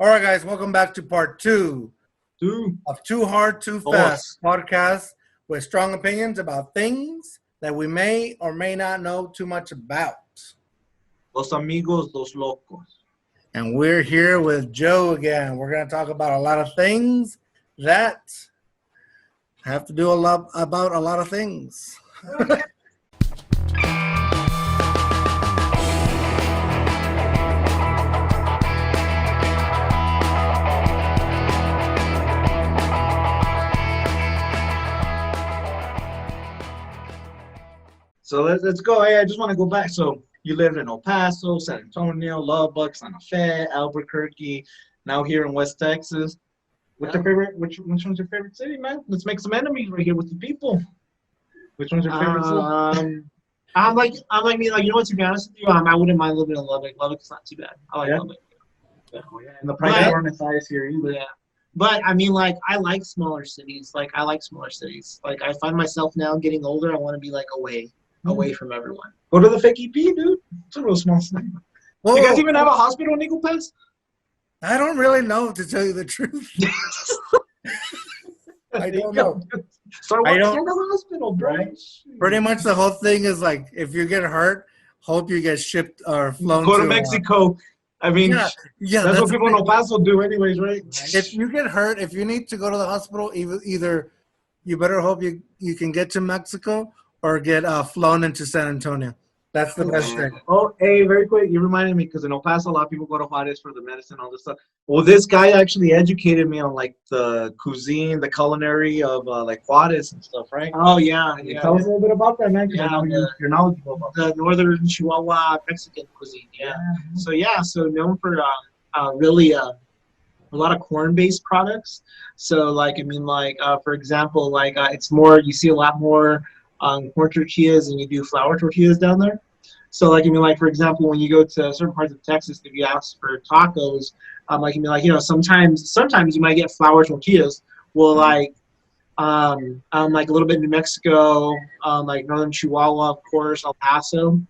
All right, guys, welcome back to part two of Too Hard, Too Fast podcast with strong opinions about things that we may or may not know too much about. Los amigos, los locos. And we're here with Joe again. We're going to talk about a lot of things that have to do a lot of things. So let's go. Hey, I just want to go back. So you lived in El Paso, San Antonio, Lubbock, Santa Fe, Albuquerque, now here in West Texas. What's your favorite? Which one's your favorite city, man? Let's make some enemies right here with the people. Which one's your favorite city? I'm like me. Like, you know what? To be honest with you, I wouldn't mind living in Lubbock. Lubbock's not too bad. I like Lubbock. Yeah. And the price aren't as high as here either. Yeah. But I mean, like, I like smaller cities. Like, I find myself now getting older. I want to be like away from everyone. Go to the fake EP, dude. It's a real small city. Whoa. You guys even have a hospital in Eagle Pass? I don't really know, to tell you the truth. I don't know. Start walking to the hospital, bro. Right? Pretty much the whole thing is like, if you get hurt, hope you get shipped or flown Go to Mexico. I mean, yeah, that's what people in El Paso do anyways, right? If you get hurt, if you need to go to the hospital, either you better hope you can get to Mexico or get flown into San Antonio. That's the best thing. Oh, hey, very quick. You reminded me, because in El Paso, a lot of people go to Juarez for the medicine, all this stuff. Well, this guy actually educated me on, like, the cuisine, the culinary of, like, Juarez and stuff, right? Oh, yeah. Tell us a little bit about that, man, because Yeah, I know you're knowledgeable about the northern Chihuahua Mexican cuisine. Yeah. So known for really a lot of corn-based products. So, like, I mean, like, for example, like, it's more, you see a lot more corn tortillas and you do flour tortillas down there. So, like, I mean, like, for example, when you go to certain parts of Texas, if you ask for tacos, like, I mean, like, you know, sometimes you might get flour tortillas. Well, like a little bit in New Mexico, like northern Chihuahua, of course, El Paso,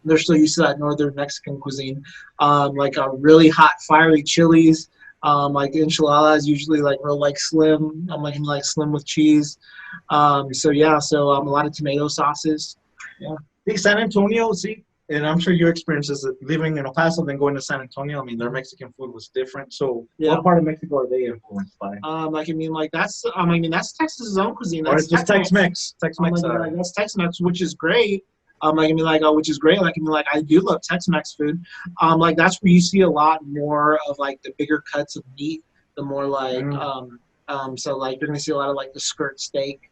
they're still used to that northern Mexican cuisine. Like really hot, fiery chilies. Like enchiladas, usually like real like slim. I'm like slim with cheese. So a lot of tomato sauces. Yeah. See, San Antonio, and I'm sure your experience is living in El Paso then going to San Antonio. I mean, their Mexican food was different. So what part of Mexico are they influenced by? That's Texas's own cuisine. Or That's it's just Tex-Mex. Tex-Mex. That's Tex-Mex, which is great. Which is great. I do love Tex-Mex food. That's where you see a lot more of like the bigger cuts of meat. The more like, so like you're gonna see a lot of like the skirt steak.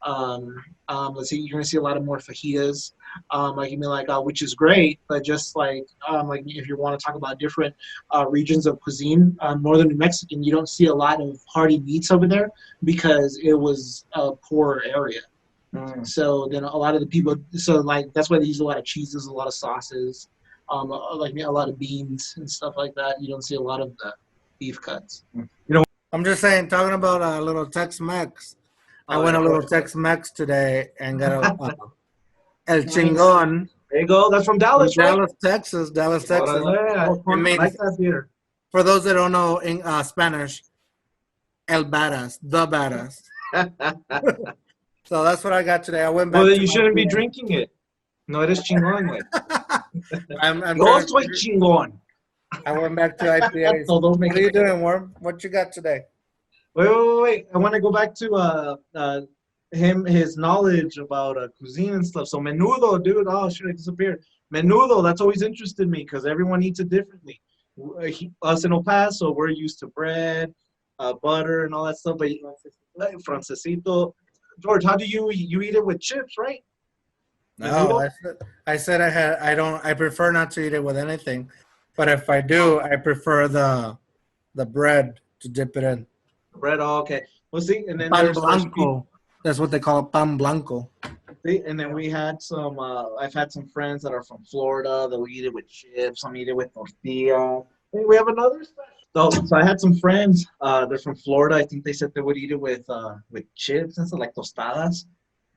You're gonna see a lot of more fajitas. Which is great. But just like if you want to talk about different regions of cuisine, northern New Mexican, you don't see a lot of hearty meats over there because it was a poor area. So then a lot of the people, that's why they use a lot of cheeses, a lot of sauces, a lot of beans and stuff like that. You don't see a lot of the beef cuts. You know, I'm just saying, talking about a little Tex-Mex. I went a little Tex-Mex today and got a El Chingon. There you go. That's from Dallas, right? Dallas, Texas. Yeah. For those that don't know in Spanish, El Badass, the Badass. So that's what I got today. I went back. Well, then you shouldn't be drinking it. No, it is chingón, güey. Yo soy chingón. I went back to IPAs. What are you doing, Worm? What you got today? Wait. I want to go back to his knowledge about cuisine and stuff. So menudo, dude. Oh, shit, I disappeared. Menudo, that's always interested me because everyone eats it differently. Us in El Paso, we're used to bread, butter, and all that stuff. But Francesito. George, how do you eat it with chips, right? No, I said I prefer not to eat it with anything, but if I do, I prefer the bread to dip it in. Bread, okay. Well, see, and then Pan blanco. That's what they call it, pan blanco. See, and then we had some. I've had some friends that are from Florida that we eat it with chips. Some eat it with tortilla. Hey, we have another special. So I had some friends. They're from Florida. I think they said they would eat it with chips and stuff like tostadas.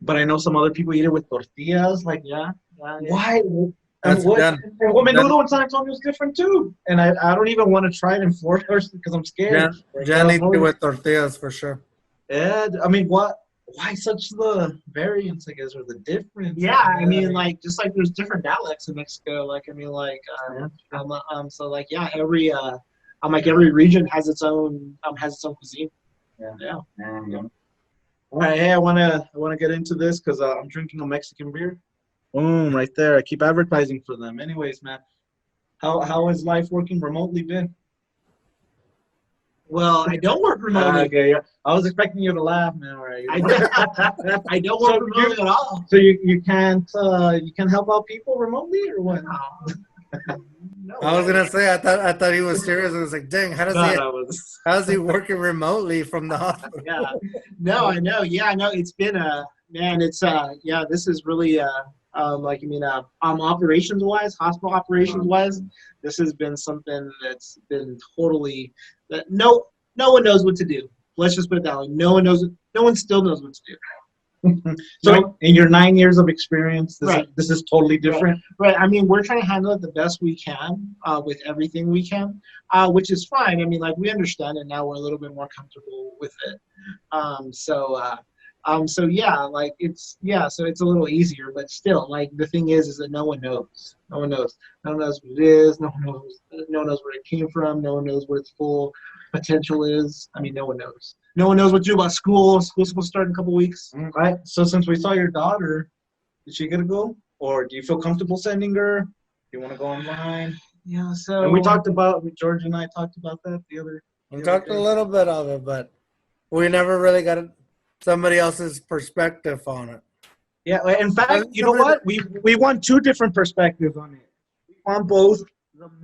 But I know some other people eat it with tortillas. Like, yeah. Why? That's done. And what menudo in San Antonio is different too. And I don't even want to try it in Florida because I'm scared. Jen eats it with tortillas for sure. Yeah, I mean, why such the variance, I guess, or the difference? Yeah, I mean, like, just like there's different dialects in Mexico. Like, I mean, like, so like, yeah, every region has its own cuisine. Yeah. All right, hey, I wanna get into this because I'm drinking a Mexican beer. Boom, right there. I keep advertising for them. Anyways, man, how has life working remotely been? Well, I don't work remotely. Okay, yeah. I was expecting you to laugh, man. Right? I don't work remotely at all. So you can't help out people remotely or what? No, I was gonna say I thought he was serious. I was like, dang, how's he working remotely from the hospital? Yeah, no, I know. Yeah, I know. It's been yeah. This is really operations wise, hospital operations wise, this has been something that's been totally that no one knows what to do. Let's just put it that way. No one still knows what to do. So in your 9 years of experience, this is totally different. Right. I mean, we're trying to handle it the best we can with everything we can, which is fine. I mean, like, we understand it now. We're a little bit more comfortable with it. So yeah, like so it's a little easier, but still, like, the thing is that no one knows. No one knows what it is. No one knows where it came from. No one knows what its full potential is. I mean, no one knows. No one knows what to do about school. School's supposed to start in a couple weeks. Right. So since we saw your daughter, is she gonna go, or do you feel comfortable sending her? Do you want to go online? Yeah. So. And we talked about George and I talked about that the other. We talked a little bit of it, but we never really got somebody else's perspective on it. Yeah. In fact, you know what? We want two different perspectives on it. We want both.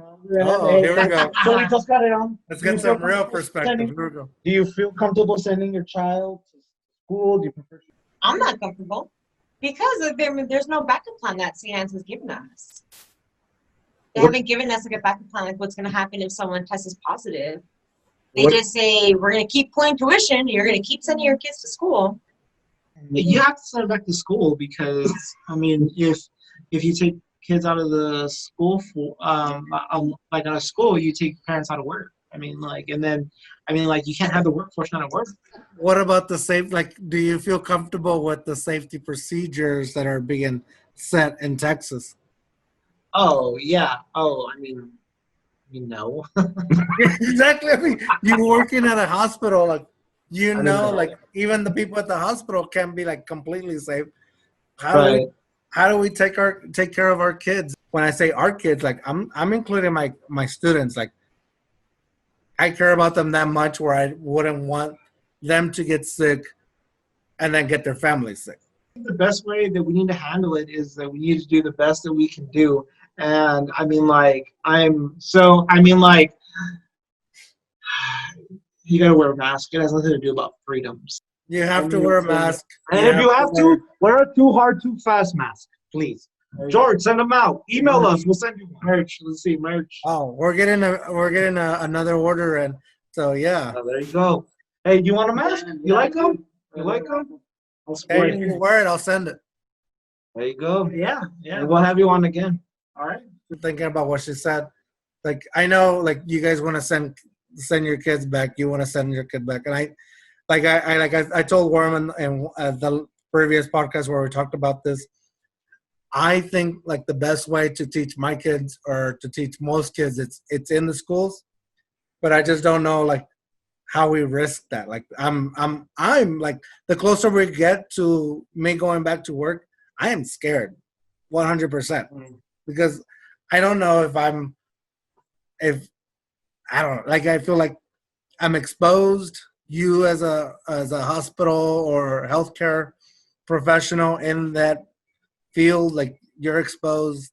Oh, here we go. So we just got it on. Let's get some real perspective. Here we go. Do you feel comfortable sending your child to school? Do you prefer? I'm not comfortable because there's no backup plan that CNANS has given us. They haven't given us like a backup plan, like what's going to happen if someone tests positive. They just say, we're going to keep pulling tuition. You're going to keep sending your kids to school. You have to send them back to school because, I mean, if you take kids out of the school like out of school, you take parents out of work. I mean, like, you can't have the workforce not at work. What about the safe? Like, do you feel comfortable with the safety procedures that are being set in Texas? Oh yeah. Oh, I mean, no. Exactly. I mean, you're working at a hospital, like, like, even the people at the hospital can't be like completely safe. How do we take care of our kids? When I say our kids, like, I'm including my students. Like, I care about them that much where I wouldn't want them to get sick and then get their family sick. The best way that we need to handle it is that we need to do the best that we can do. And I mean, like, you gotta wear a mask. It has nothing to do about freedoms. You have to wear a mask. And if you have to, wear a too hard, too fast mask, please. George, send them out. Email us. We'll send you one. Merch. Let's see, merch. Oh, we're getting another order in. So yeah. Oh, there you go. Hey, do you want a mask? You like them? You like them? Hey, if you wear it, I'll send it. There you go. Yeah. We'll have you on again. All right. Thinking about what she said. Like, I know, like, you guys want to send your kids back. You want to send your kid back, and I told Warren in the previous podcast where we talked about this. I think, like, the best way to teach my kids or to teach most kids, it's in the schools, but I just don't know, like, how we risk that. Like, I'm like, the closer we get to me going back to work, I am scared, 100%, because I don't know if I don't know, like, I feel like I'm exposed. You as a hospital or healthcare professional in that field, like, you're exposed.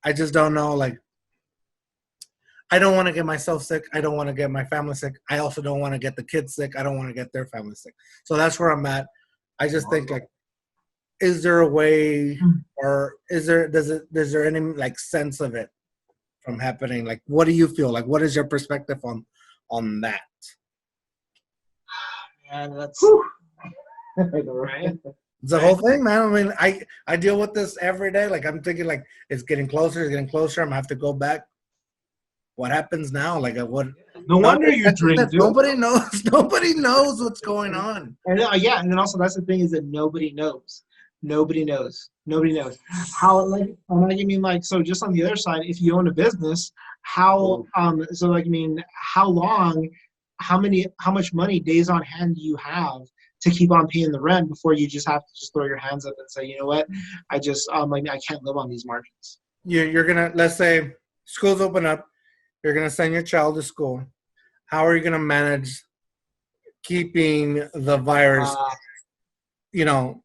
I just don't know, like, I don't want to get myself sick. I don't want to get my family sick. I also don't want to get the kids sick. I don't want to get their family sick. So that's where I'm at. I just think, like, is there a way, or is there any, like, sense of it from happening? Like, what do you feel? Like, what is your perspective on that? Yeah, that's right. It's the whole thing, man. I mean, I deal with this every day. Like I'm thinking, like it's getting closer, it's getting closer. I'm gonna have to go back. What happens now? Like what? No wonder you drink, dude. Nobody knows. Nobody knows what's going on. And yeah, and then also that's the thing is that nobody knows. Nobody knows. Nobody knows how. Like, I mean, like, so just on the other side, if you own a business, how so like, I mean, how long, how much money, days on hand do you have to keep on paying the rent before you just have to just throw your hands up and say, you know what, I just like I can't live on these margins. You're gonna, let's say schools open up. You're gonna send your child to school. How are you gonna manage keeping the virus,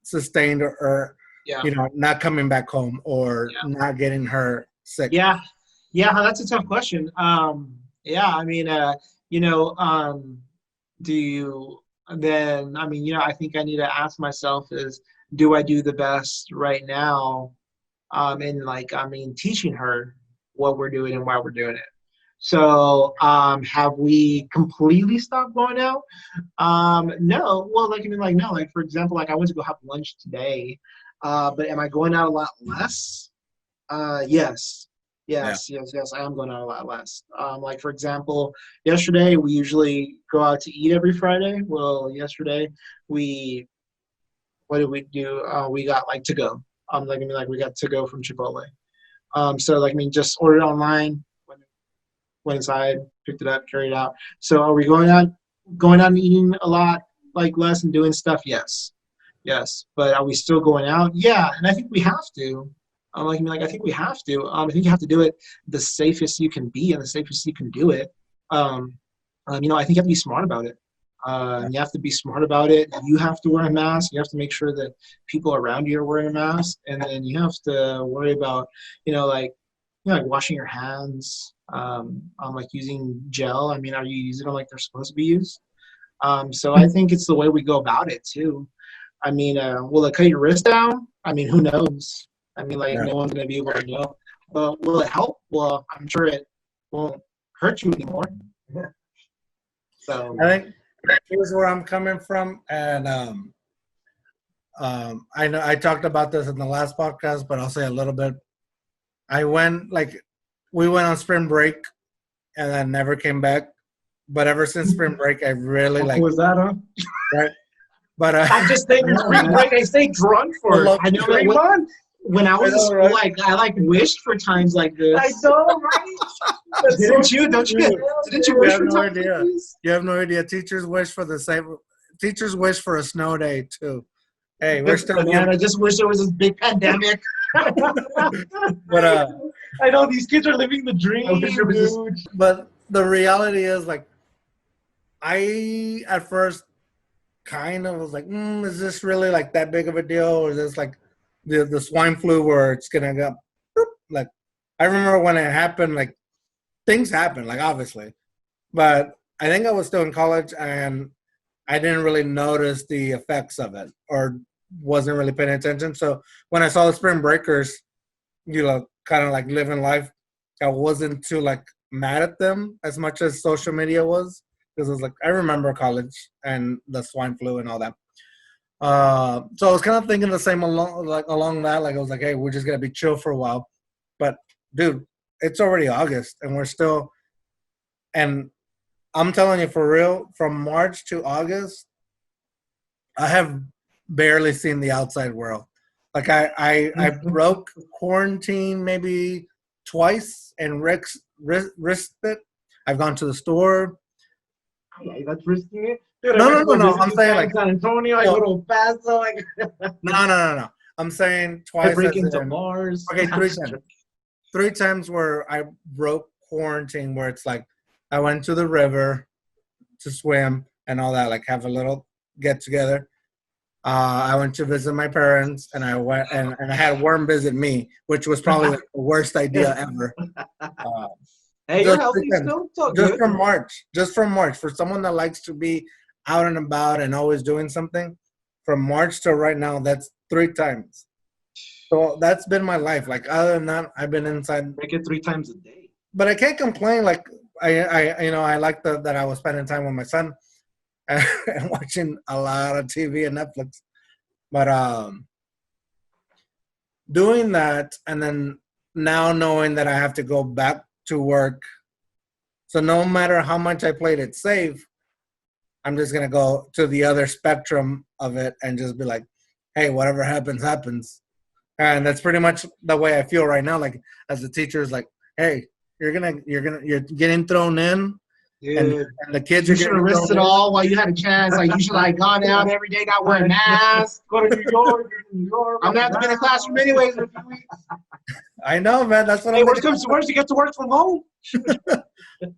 sustained or not coming back home or not getting her sick? Yeah, that's a tough question. Yeah, I mean, do you then? I mean, I think I need to ask myself is, do I do the best right now? In like, I mean, teaching her what we're doing and why we're doing it. So, have we completely stopped going out? No. Well, like, I mean, like, no. Like, for example, like I went to go have lunch today, but am I going out a lot less? Yes. Yes. I am going out a lot less. Like, for example, yesterday we usually go out to eat every Friday. Well, yesterday what did we do? We got like to go. Like, I mean, like we got to go from Chipotle. So like, I mean, just ordered online. Went inside, picked it up, carried it out. So are we going out and eating a lot, like less and doing stuff? Yes. But are we still going out? Yeah, and I think we have to. I think we have to. I think you have to do it the safest you can be and the safest you can do it. I think you have to be smart about it. You have to be smart about it. You have to wear a mask. You have to make sure that people around you are wearing a mask, and then you have to worry about, like washing your hands. Like using gel. I mean, are you using them like they're supposed to be used? So I think it's the way we go about it too. I mean, will it cut your wrist down? I mean, who knows? I mean, like no one's gonna be able to know. But will it help? Well, I'm sure it won't hurt you anymore. So I think here's where I'm coming from, and I know I talked about this in the last podcast, but I'll say a little bit. We went on spring break and then never came back. But ever since spring break, I really What was that, huh? right. But I just think spring break, I stay drunk for it. I know that when I was in school, like I wished for times like this. I know, right? Didn't you? Didn't you wish for times like this? You have no idea. Teachers wish for the same. Teachers wish for a snow day too. Hey, we're still. Man, I just wish there was this big pandemic. But I know these kids are living the dream, dude. But the reality is, like, I at first kind of was like, is this really like that big of a deal, or is this like the swine flu where it's gonna go? Like, I remember when it happened, like things happened, like obviously, but I think I was still in college and I didn't really notice the effects of it or wasn't really paying attention. So when I saw the spring breakers, kind of like living life, I wasn't too like mad at them as much as social media was, because it was like I remember college and the swine flu and all that. So I was kind of thinking the same along that. Like I was like, hey, we're just gonna be chill for a while. But dude, it's already August and we're still. And I'm telling you for real, from March to August, I have barely seen the outside world. Like I broke quarantine maybe twice and risked it. I've gone to the store. Yeah, that's risking it. Dude, No. I'm saying like San Antonio, I go to Paso. Like no. I'm saying twice. I break into bars. Okay, 3 times. 3 times where I broke quarantine, where it's like I went to the river to swim and all that, like have a little get together. I went to visit my parents, and I went and I had Worm visit me, which was probably like the worst idea ever. Hey, you're healthy still? Just from March. For someone that likes to be out and about and always doing something, from March to right now, that's 3 times. So that's been my life. Like other than that, I've been inside. Make it 3 times a day. But I can't complain. Like I like that I was spending time with my son and watching a lot of TV and Netflix. But doing that, and then now knowing that I have to go back to work, so no matter how much I played it safe, I'm just gonna go to the other spectrum of it and just be like, hey, whatever happens, happens. And that's pretty much the way I feel right now. Like as a teacher is like, hey, you're getting thrown in, and the kids You are should getting have risked thrown it in. all while you had a chance. Like you should have gone out every day, not wearing masks. Go to New York. New York. I'm gonna have to be in the classroom anyways in a few weeks. I know, man. That's what Hey, I'm worst thinking. comes to worst, you get to work from home.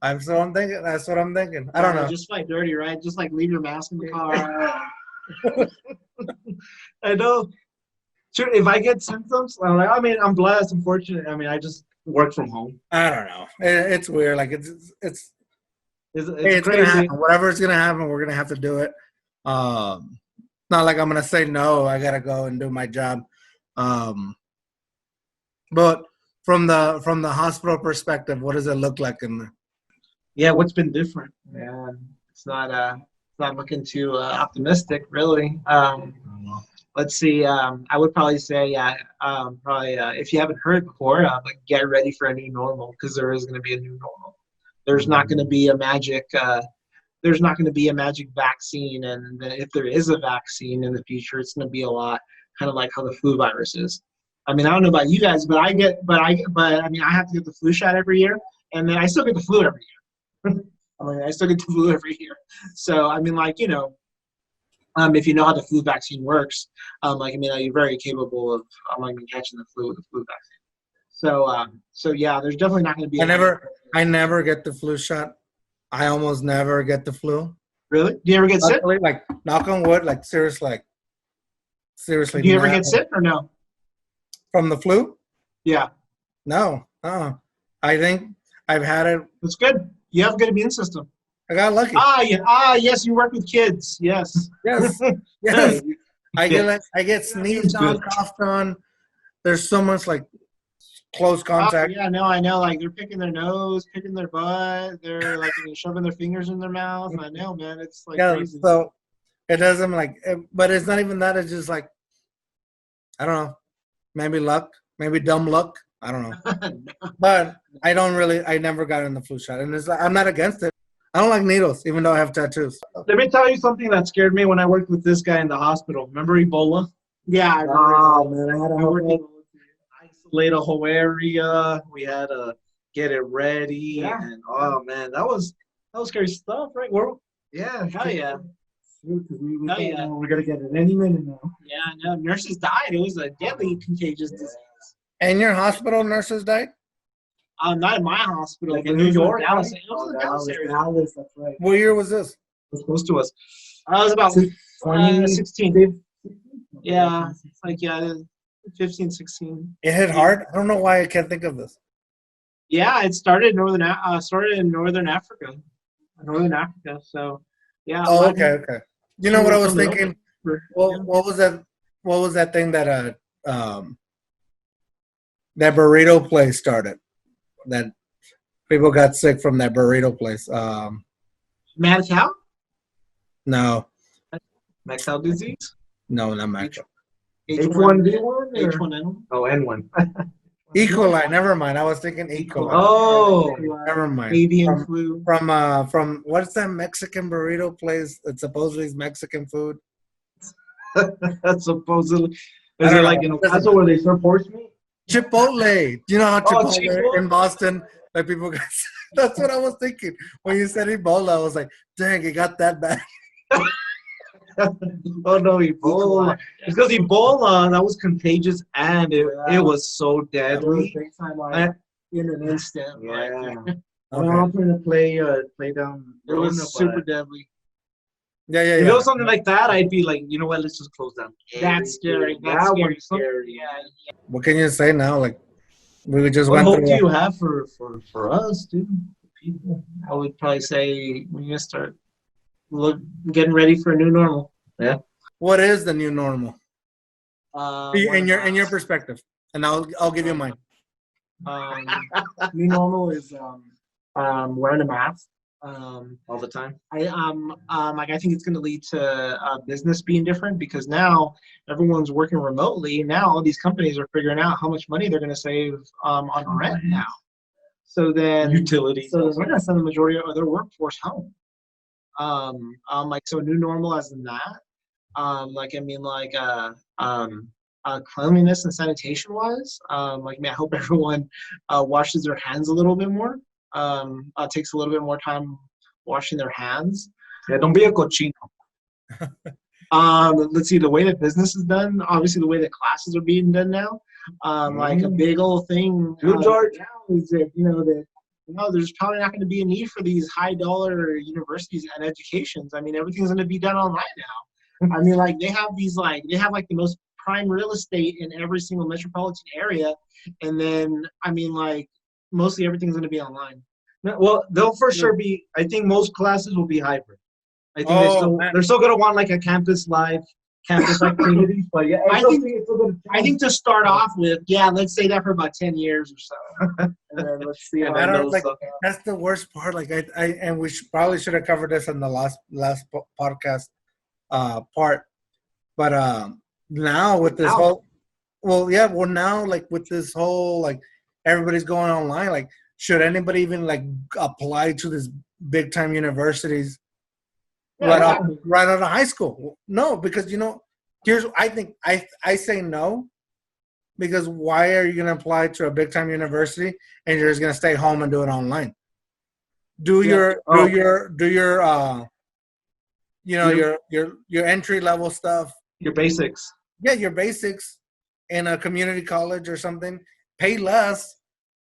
I'm thinking. That's what I'm thinking. I don't know. Just fight dirty, right? Just like leave your mask in the car. I know. Sure, if I get symptoms, I mean, I'm blessed. I'm fortunate. I mean, I just work from home. I don't know. It's weird. Like it's It's gonna crazy. happen. Whatever's gonna happen, we're gonna have to do it. Not like I'm gonna say no. I gotta go and do my job. But from the hospital perspective, what does it look like in there? Yeah, what's been different? Yeah, it's not looking too optimistic, really. Let's see. I would probably say, if you haven't heard before, like get ready for a new normal because there is going to be a new normal. There's not going to be a magic. There's not going to be a magic vaccine, and if there is a vaccine in the future, it's going to be a lot kind of like how the flu virus is. I mean, I don't know about you guys, but I mean, I have to get the flu shot every year, and then I still get the flu every year. I still get the flu every year. So I mean, like if you know how the flu vaccine works, you're very capable of catching the flu with the flu vaccine. So yeah, there's definitely not going to be. I never get the flu shot. I almost never get the flu. Really? Do you ever get sick? Like knock on wood, like seriously. Do you ever get sick or no? From the flu? Yeah. No. I think I've had it. That's good. You have a good immune system. I got lucky. Yes, you work with kids. Yes. Yes. Yes. I get sneezed on, coughed on. There's so much like close contact. Yeah, no, I know. Like they're picking their nose, picking their butt. They're like shoving their fingers in their mouth. I know, man. It's like crazy. So it doesn't but it's not even that. It's just like, I don't know. Maybe luck. Maybe dumb luck. I don't know. But I never got in the flu shot. And I'm not against it. I don't like needles, even though I have tattoos. Let me tell you something that scared me when I worked with this guy in the hospital. Remember Ebola? Yeah, I remember. Oh, man. I had to isolate a whole area. We had to get it ready. Yeah. And, oh, man, that was scary stuff, right? Yeah, hell yeah. We're going to get it any minute now. Yeah, no, nurses died. It was a deadly contagious disease. And your hospital nurses died? Not in my hospital. Like in New York? Dallas. It was in Dallas area. Dallas, that's right. What year was this? It was close to us. I was about 16. Yeah, 15, 16. It hit hard? I don't know why I can't think of this. Yeah, it started in Northern Africa. So, yeah. Oh, okay. You know what I was thinking? What was that? What was that thing that that burrito place started? That people got sick from that burrito place. Mad cow? No, Mad cow disease? no, not mad cow. H1N1? H1N1. Oh, N1. E. coli. Never mind. I was thinking E. coli. Oh, Never mind. Avian flu. From what's that Mexican burrito place that supposedly is Mexican food? that's supposedly. I Is don't it like know. in Ocaso where they serve horse meat? Chipotle. Do you know how Chipotle Chipotle. in Boston? Like people got. That's what I was thinking when you said Ebola. I was like, dang, it got that bad. Oh no, Ebola! Because Ebola that was contagious and it was so deadly. In an instant. Yeah. Okay. I'm trying to play down. It was super deadly. Yeah. If it was something like that, I'd be like, you know what? Let's just close down. That's scary. That one's scary. Yeah. What can you say now? Like we just What went hope through. do you have for us, dude? People, I would probably say we're gonna start getting ready for a new normal. Yeah. What is the new normal in your your perspective? And I'll give you mine. New normal is wearing a mask. all the time. Like I think it's going to lead to business being different because now everyone's working remotely. Now all these companies are figuring out how much money they're going to save on rent now. So then Utilities. So they're going to send the majority of their workforce home. Like so new normal as in that. Cleanliness and sanitation wise. Like I hope everyone washes their hands a little bit more. Takes a little bit more time washing their hands. Yeah, don't be a cochino. Let's see the way that business is done. Obviously, the way that classes are being done now. Like a big old thing. George. Now is that there's probably not going to be a need for these high dollar universities and educations. I mean, everything's going to be done online now. I mean, like they have the most prime real estate in every single metropolitan area, and then I mean, like mostly everything's going to be online. Well, they'll for sure be. I think most classes will be hybrid. I think they're still going to want like a campus activities. But yeah, I think to start off with, let's say that for about 10 years or so, and then let's see. I don't like that's the worst part. Like and we probably should have covered this in the last podcast part, but now with this now like with this whole like everybody's going online. Like, should anybody even like apply to these big time universities right out of high school? No, because I say no, because why are you going to apply to a big time university and you're just going to stay home and do it online? Do your entry level stuff, your basics. Yeah, your basics in a community college or something. Pay less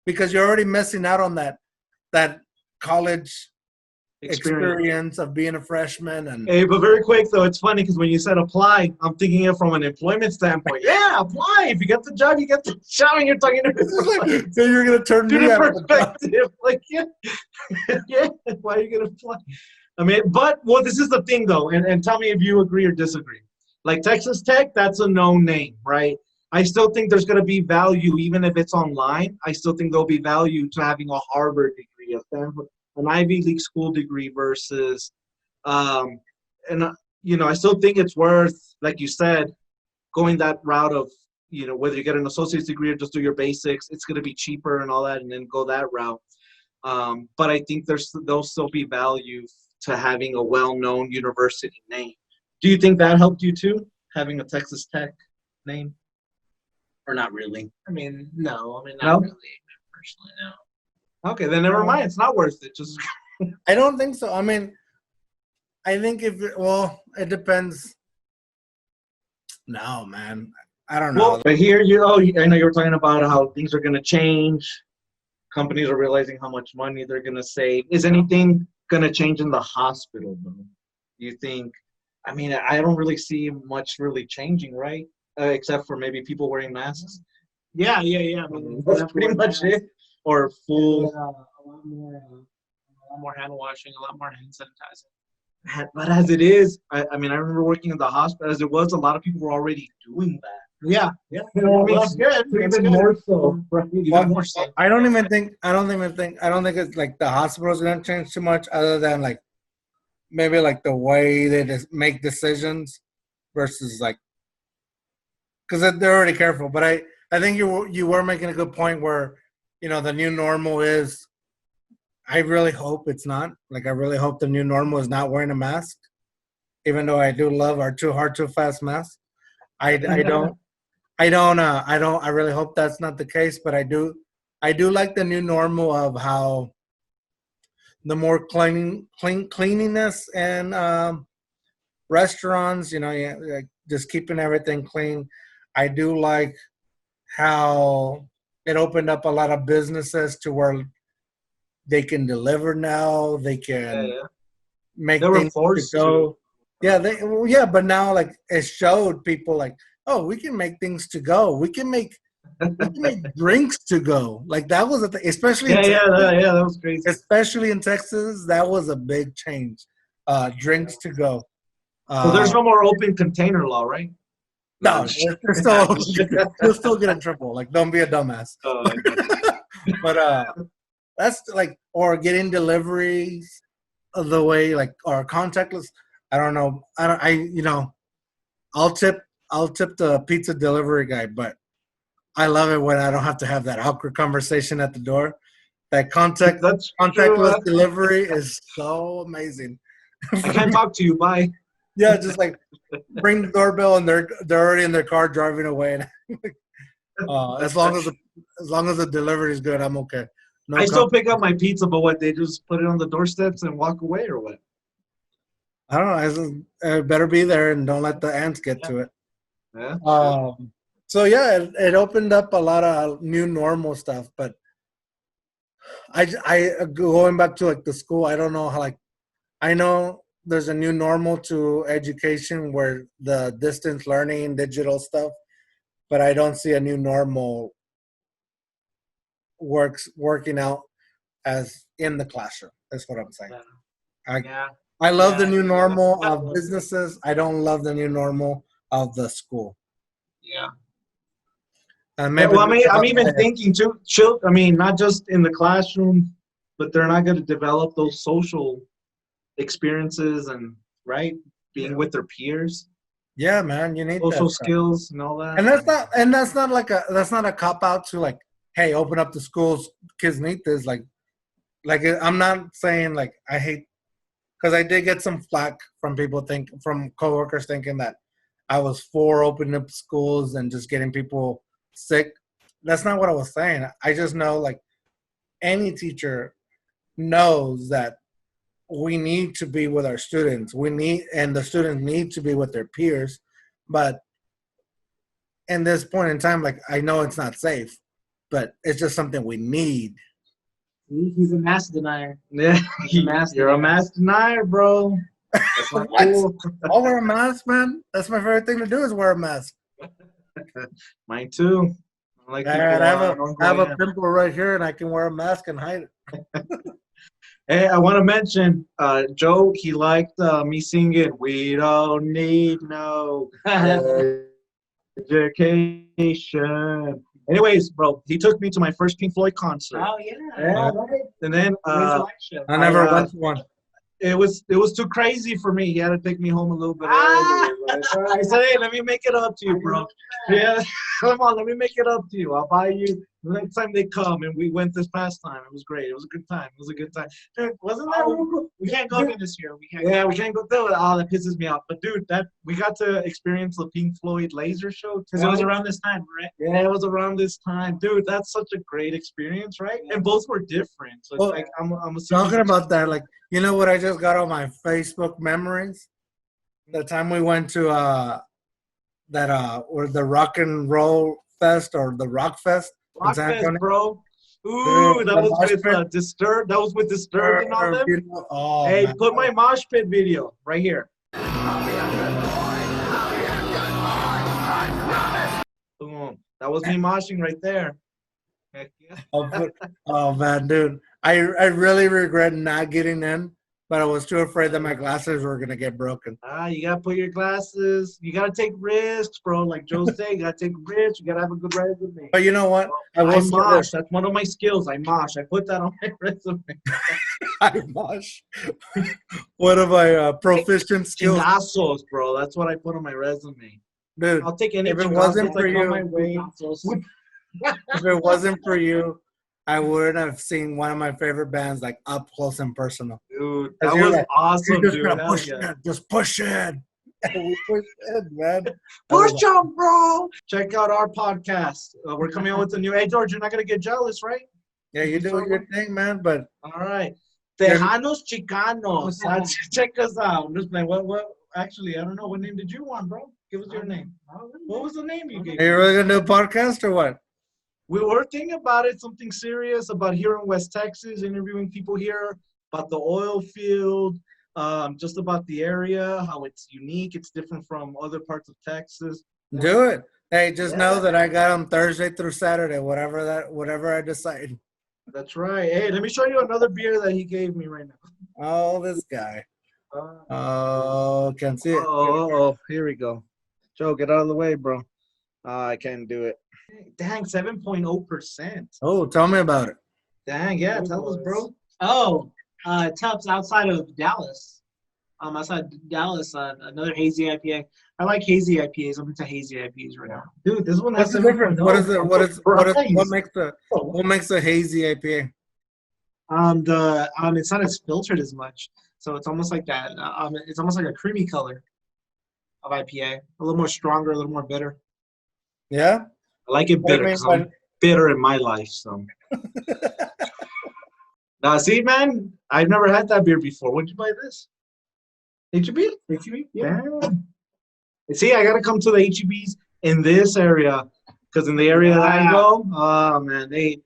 because you're already missing out on that college experience of being a freshman. And hey, but very quick though, it's funny because when you said apply, I'm thinking it from an employment standpoint. Yeah, apply. If you get the job, you get the job, and you're talking to so you're gonna turn me out perspective. Like, yeah, why are you gonna apply? I mean, but this is the thing though, and tell me if you agree or disagree. Like Texas Tech, that's a known name, right? I still think there's going to be value, even if it's online. I still think there'll be value to having a Harvard degree, an Ivy League school degree versus, I still think it's worth, like you said, going that route of, whether you get an associate's degree or just do your basics, it's going to be cheaper and all that, and then go that route. But I think there'll still be value to having a well-known university name. Do you think that helped you too, having a Texas Tech name? Or not really? I mean, no. I mean, not really. Personally, no. Okay, then never mind. It's not worth it. Just I don't think so. I mean, I think it depends. No, man. I don't know. Well, but here I know you were talking about how things are going to change. Companies are realizing how much money they're going to save. Is anything going to change in the hospital, though? You think? I mean, I don't really see much really changing, right? Except for maybe people wearing masks. Yeah. I mean, that's pretty much it. Or full. A lot more hand washing, a lot more hand sanitizing. But as it is, I remember working in the hospital. As it was, a lot of people were already doing that. Yeah. It's good. Even more so. Right? Even more so. I don't think it's like the hospital's gonna change too much, other than like maybe like the way they just make decisions versus like, because they're already careful. But I think you were making a good point where, the new normal is, I really hope it's not. Like, I really hope the new normal is not wearing a mask, even though I do love our too hard, too fast mask. I really hope that's not the case, but I do like the new normal of how the more cleanliness and restaurants, like just keeping everything clean. I do like how it opened up a lot of businesses to where they can deliver now. They can make things to go. Yeah, but now like it showed people like, oh, we can make things to go. We can make drinks to go. Like that was a thing, especially in Texas, that was crazy. Especially in Texas, that was a big change. Drinks to go. So there's no more open container law, right? No, you'll still get in trouble. Like, don't be a dumbass. But that's like, or getting deliveries the way like or contactless. I don't know. I'll tip the pizza delivery guy, but I love it when I don't have to have that awkward conversation at the door. That That's contactless true. delivery is so amazing. I can't talk to you. Bye. Yeah, just like ring the doorbell and they're already in their car driving away. As long as the delivery is good, I'm okay. No, I still pick up my pizza, but what, they just put it on the doorsteps and walk away, or what? I don't know. It better be there and don't let the ants get to it. Yeah. So yeah, it opened up a lot of new normal stuff. But I going back to like the school. I don't know how like I know there's a new normal to education where the distance learning, digital stuff, but I don't see a new normal working out as in the classroom. That's what I'm saying. Yeah. I love the Yeah, new yeah. normal of businesses. I don't love the new normal of the school. Yeah. And Yeah, maybe well, I'm even thinking too. I mean, not just in the classroom, but they're not going to develop those social experiences and being with their peers, yeah, man, you need social that stuff. skills, and all that. And that's not a cop out to like, hey, open up the schools, kids need this. Like I'm not saying like I hate, because I did get some flack from from coworkers thinking that I was for opening up schools and just getting people sick. That's not what I was saying. I just know like any teacher knows that we need to be with our students. And the students need to be with their peers. But in this point in time, like I know it's not safe, but it's just something we need. He's a mass denier. Yeah, You're a mass denier, bro. That's not What? cool. I'll wear a mask, man. That's my favorite thing to do is wear a mask. Mine too. I like I have a pimple right here, and I can wear a mask and hide it. Hey, I want to mention, Joe, he liked me singing, "We don't need no education." Anyways, bro, he took me to my first Pink Floyd concert. Oh yeah. Yeah, and then I never went to one. it was too crazy for me. He had to take me home a little bit Ah! early. I said, "Hey, let me make it up to you, bro. Yeah, come on, let me make it up to you. I'll buy you the next time they come." And we went this past time. It was great. It was a good time. It was a good time. Dude, wasn't that really cool? We can't go again this year. We can't. Yeah, we can't go through it. Oh, that pisses me off. But dude, that we got to experience the Pink Floyd laser show Because it was around this time, right? Yeah, it was around this time, dude. That's such a great experience, right? And both were different. So it's like I'm assuming Talking about that, like you know what I just got on my Facebook memories? The time we went to or the Rock and Roll Fest or the Rock Fest in San Rockfest, Antonio. bro. Ooh, Dude, that the was mosh with pit. Disturbed. That was with Disturbed and all them. Oh, Hey, man. put my mosh pit video right here. Boom. That was me moshing right there. Heck yeah. Oh man, dude, I really regret not getting in, but I was too afraid that my glasses were gonna get broken. You gotta put your glasses. You gotta take risks, bro. Like Joe said, you gotta take risks. You gotta have a good resume. But you know what? I will say mosh. this. That's one of my skills. I mosh. I put that on my resume. I mosh. One of my proficient skills, Chingazos, bro. That's what I put on my resume. dude. I'll take any If it wasn't chingazos for that come you, my way. if it wasn't for you, I wouldn't have seen one of my favorite bands like up close and personal. Dude, 'Cause that you're was like, awesome, You're just dude. gonna Hell push yeah. it, just push it. And we pushed it, man. Push on, bro. Check out our podcast. We're coming out with a new. Hey, George, you're not gonna get jealous, right? Yeah, you do your thing, man. But All right. Tejanos Chicanos. Check us out. I'm just playing. What? Actually, I don't know. What name did you want, bro? Give us your name. What was the name you gave? are you really gonna do a podcast or what? We were thinking about it, something serious about here in West Texas, interviewing people here about the oil field, just about the area, how it's unique, it's different from other parts of Texas. Do it. Hey, just know that I got them Thursday through Saturday, whatever I decide. That's right. Hey, let me show you another beer that he gave me right now. Oh, this guy. Oh, can't see it. Oh, here we go. Joe, get out of the way, bro. I can't do it. Dang, 7.0%. Oh, tell me about it. Dang, yeah, tell us, bro. Oh, Tubbs outside of Dallas. Outside Dallas, another hazy IPA. I like hazy IPAs. I'm into hazy IPAs right now. Dude, this one has What's the difference? What is it? What makes a hazy IPA? It's not as filtered as much, so it's almost like that. It's almost like a creamy color of IPA. A little more stronger, a little more bitter. Yeah. I like it bitter because I'm bitter in my life. So. Now, see, man, I've never had that beer before. Where'd you buy this? HEB? HEB? Yeah. See, I gotta come to the HEBs in this area, because in the area that I go, oh man, they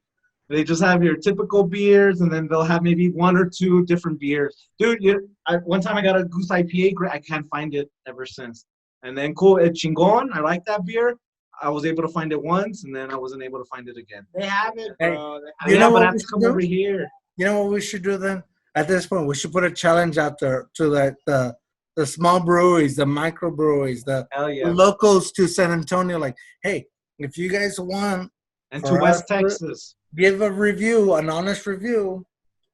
just have your typical beers, and then they'll have maybe one or two different beers. Dude, one time I got a Goose IPA, I can't find it ever since. And then cool, El Chingon, I like that beer. I was able to find it once, and then I wasn't able to find it again. They have it, bro. You know but I what have we to should come do? over here. You know what we should do then? At this point, we should put a challenge out there to the small breweries, the micro breweries, the Hell yeah. locals to San Antonio. Like, hey, if you guys want, And to West Texas. give a review, an honest review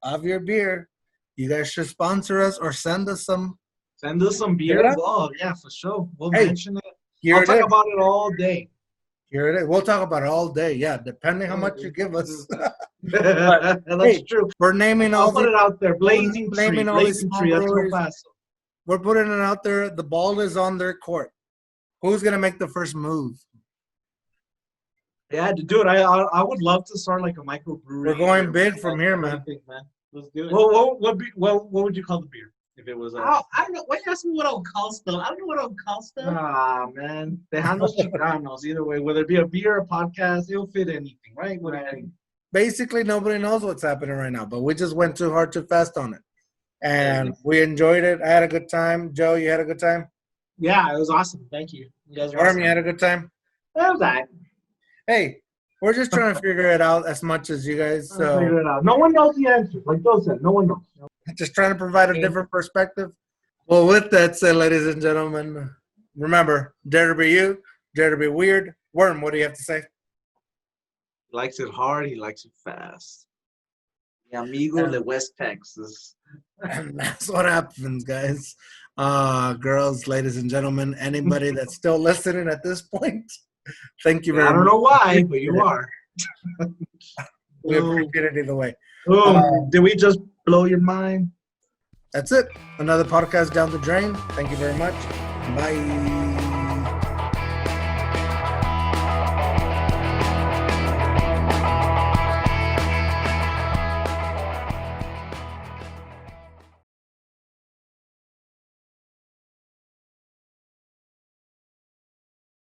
of your beer. You guys should sponsor us or send us some. Send us some beers. Yeah. Oh, yeah, for sure. We'll Hey, mention it. Here I'll it talk is. about it all day. Here it is. We'll talk about it all day. Yeah, depending how much you give us. That's true. We're naming all I'll put the. it out there. Blazing Tree. naming all these Blazing small Tree. That's El breweries. Paso. We're putting it out there. The ball is on their court. Who's gonna make the first move? Yeah, dude, I would love to start like a microbrewery. We're going big from here, man. Let's do it. What would you call the beer if it was a? I don't know. Why you asking me what I would call stuff? I don't know what I would call stuff. Ah, man, Tejanos Chicanos. Either way, whether it be a beer or a podcast, it'll fit anything, right? What do you think? Basically, nobody knows what's happening right now, but we just went too hard, too fast on it, and we enjoyed it. I had a good time. Joe, you had a good time. Yeah, it was awesome. Thank you. You guys are Arm, awesome. you had a good time. That was that. Hey, we're just trying to figure it out as much as you guys. Figure So it out. No one knows the answer. Like Joe said, no one knows. just trying to provide a different perspective. Well, with that said, ladies and gentlemen, remember, dare to be you, dare to be weird. Worm, what do you have to say? He likes it hard. He likes it fast. Mi amigo de West Texas. And that's what happens, guys. Girls, ladies and gentlemen, anybody that's still listening at this point, thank you very much. I don't know why, but you are. We appreciate it either way. Did we just blow your mind? That's it. Another podcast down the drain. Thank you very much. Bye.